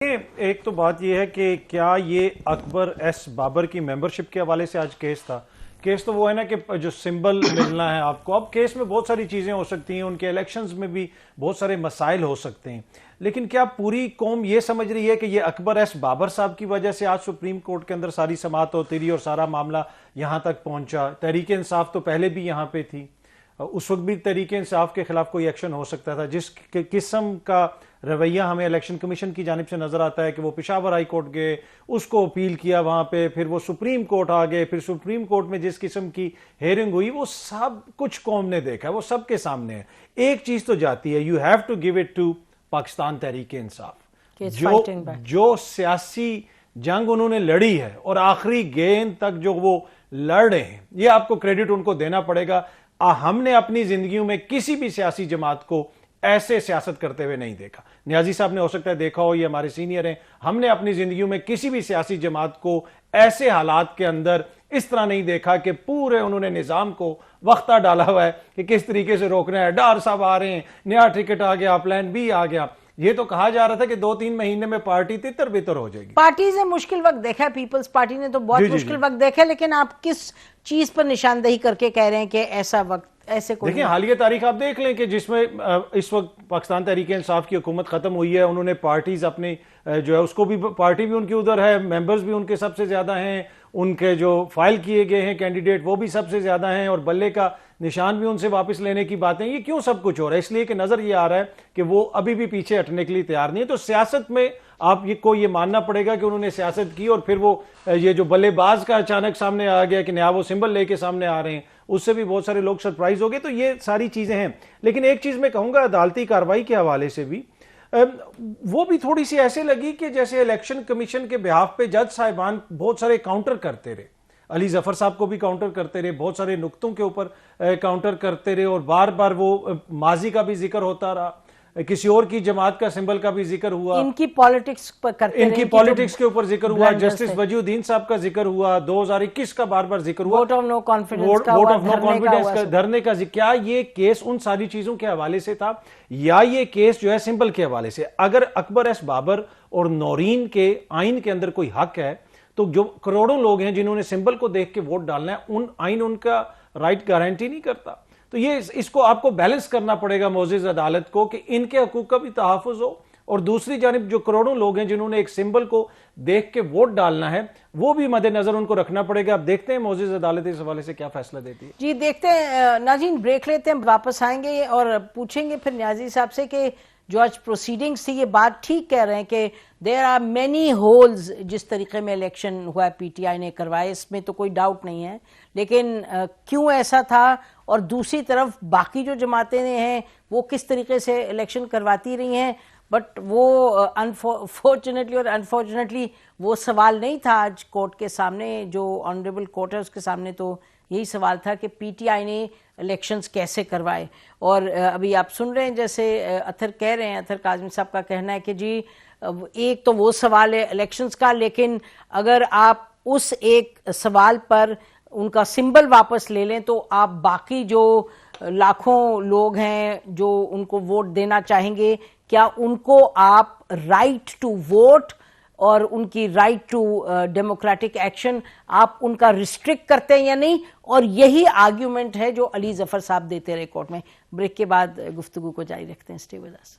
ایک تو بات یہ ہے کہ کیا یہ اکبر ایس بابر کی ممبرشپ کے حوالے سے آج کیس تھا. کیس تو وہ ہے نا کہ جو سمبل ملنا ہے آپ کو. اب کیس میں بہت ساری چیزیں ہو سکتی ہیں, ان کے الیکشنز میں بھی بہت سارے مسائل ہو سکتے ہیں, لیکن کیا پوری قوم یہ سمجھ رہی ہے کہ یہ اکبر ایس بابر صاحب کی وجہ سے آج سپریم کورٹ کے اندر ساری سماعت ہوتی رہی اور سارا معاملہ یہاں تک پہنچا؟ تحریک انصاف تو پہلے بھی یہاں پہ تھی, اس وقت بھی تحریک انصاف کے خلاف کوئی ایکشن ہو سکتا تھا. جس قسم کا رویہ ہمیں الیکشن کمیشن کی جانب سے نظر آتا ہے کہ وہ پشاور ہائی کورٹ گئے, اس کو اپیل کیا وہاں پہ, پھر وہ سپریم کورٹ آ گئے, پھر سپریم کورٹ میں جس قسم کی ہیئرنگ ہوئی وہ سب کچھ قوم نے دیکھا, وہ سب کے سامنے ہے. ایک چیز تو جاتی ہے, you have to give it to Pakistan Tehreek Insaf, جو سیاسی جنگ انہوں نے لڑی ہے اور آخری گیند تک جو وہ لڑ رہے ہیں, یہ آپ کو کریڈٹ ان کو دینا پڑے گا. ہم نے اپنی زندگیوں میں کسی بھی سیاسی جماعت کو ایسے سیاست کرتے ہوئے نہیں دیکھا. نیازی صاحب نے ہو سکتا ہے دیکھا ہو, یہ ہمارے سینئر ہیں. ہم نے اپنی زندگیوں میں کسی بھی سیاسی جماعت کو ایسے حالات کے اندر اس طرح نہیں دیکھا کہ پورے انہوں نے نظام کو وقتہ ڈالا ہوا ہے کہ کس طریقے سے روکنا ہے. ڈار صاحب آ رہے ہیں, نیا ٹکٹ آ گیا, پلان بی آ گیا. یہ تو کہا جا رہا تھا کہ 2-3 مہینے میں پارٹی تتر بتر ہو جائے گی. پارٹیز نے مشکل وقت دیکھا, پیپلز پارٹی نے تو بہت مشکل وقت دیکھا, لیکن آپ کس چیز پر نشاندہی کر کے کہہ رہے ہیں کہ ایسا وقت ایسے کوئی؟ دیکھیں حالیہ تاریخ آپ دیکھ لیں کہ جس میں اس وقت پاکستان تحریک انصاف کی حکومت ختم ہوئی ہے, انہوں نے پارٹیز اپنی جو ہے اس کو بھی, پارٹی بھی ان کی ادھر ہے, ممبرز بھی ان کے سب سے زیادہ ہیں, ان کے جو فائل کیے گئے ہیں کینڈیڈیٹ وہ بھی سب سے زیادہ ہیں, اور بلے کا نشان بھی ان سے واپس لینے کی باتیں. یہ کیوں سب کچھ ہو رہا ہے؟ اس لیے کہ نظر یہ آ رہا ہے کہ وہ ابھی بھی پیچھے ہٹنے کے لیے تیار نہیں ہے. تو سیاست میں آپ کو یہ ماننا پڑے گا کہ انہوں نے سیاست کی, اور پھر وہ یہ جو بلے باز کا اچانک سامنے آ گیا کہ نیا وہ سمبل لے کے سامنے آ رہے ہیں, اس سے بھی بہت سارے لوگ سرپرائز ہو گئے. تو یہ ساری چیزیں ہیں. لیکن ایک چیز میں کہوں گا عدالتی کارروائی کے حوالے سے بھی, وہ بھی تھوڑی سی ایسے لگی کہ جیسے الیکشن کمیشن کے بہاف پہ جج صاحبان بہت سارے کاؤنٹر کرتے رہے. علی ظفر صاحب کو بھی کاؤنٹر کرتے رہے, بہت سارے نقطوں کے اوپر کاؤنٹر کرتے رہے, اور بار بار وہ ماضی کا بھی ذکر ہوتا رہا, کسی اور کی جماعت کا سمبل کا بھی ذکر ہوا, ان کی پالیٹکس پر کرتے رہے, ان کی پالیٹکس کے اوپر ذکر ہوا, جسٹس وجی الدین صاحب کا ذکر ہوا, 2021 کا بار بار ذکر ہوا, ووٹ آف نو کانفیڈنس کا, دھرنے کا ذکر. کیا یہ کیس ان ساری چیزوں کے حوالے سے تھا, یا یہ کیس جو ہے سمبل کے حوالے سے؟ اگر اکبر ایس بابر اور نورین کے آئین کے اندر کوئی حق ہے, تو جو کروڑوں لوگ ہیں جنہوں نے سمبل کو دیکھ کے ووٹ ڈالنا ہے, ان آئین ان کا رائٹ گارنٹی نہیں کرتا. تو یہ اس کو آپ کو بیلنس کرنا پڑے گا معزز عدالت کو, کہ ان کے حقوق کا بھی تحفظ ہو, اور دوسری جانب جو کروڑوں لوگ ہیں جنہوں نے ایک سمبل کو دیکھ کے ووٹ ڈالنا ہے, وہ بھی مد نظر ان کو رکھنا پڑے گا. اب دیکھتے ہیں معزز عدالت اس حوالے سے کیا فیصلہ دیتی ہے. جی دیکھتے ہیں. ناظرین بریک لیتے ہیں, واپس آئیں گے اور پوچھیں گے پھر نیازی صاحب سے کہ جو آج پروسیڈنگز تھی, یہ بات ٹھیک کہہ رہے ہیں کہ دیر آر مینی ہولز جس طریقے میں الیکشن ہوا ہے, پی ٹی آئی نے کروائے, اس میں تو کوئی ڈاؤٹ نہیں ہے, لیکن کیوں ایسا تھا, اور دوسری طرف باقی جو جماعتیں ہیں وہ کس طریقے سے الیکشن کرواتی رہی ہیں. بٹ وہ فارچونیٹلی اور انفارچونیٹلی وہ سوال نہیں تھا آج کورٹ کے سامنے, جو آنریبل کورٹ ہے اس کے سامنے. تو یہی سوال تھا کہ پی ٹی آئی نے الیکشنز کیسے کروائے. اور ابھی آپ سن رہے ہیں جیسے اطہر کہہ رہے ہیں, اطہر کاظمی صاحب کا کہنا ہے کہ جی ایک تو وہ سوال ہے الیکشنز کا, لیکن اگر آپ اس ایک سوال پر ان کا سمبل واپس لے لیں تو آپ باقی جو لاکھوں لوگ ہیں جو ان کو ووٹ دینا چاہیں گے, کیا ان کو آپ رائٹ ٹو ووٹ اور ان کی رائٹ ٹو ڈیموکریٹک ایکشن آپ ان کا ریسٹرکٹ کرتے ہیں یا نہیں؟ اور یہی آرگیومنٹ ہے جو علی ظفر صاحب دیتے رہے کورٹ میں. بریک کے بعد گفتگو کو جاری رکھتے ہیں. Stay with us.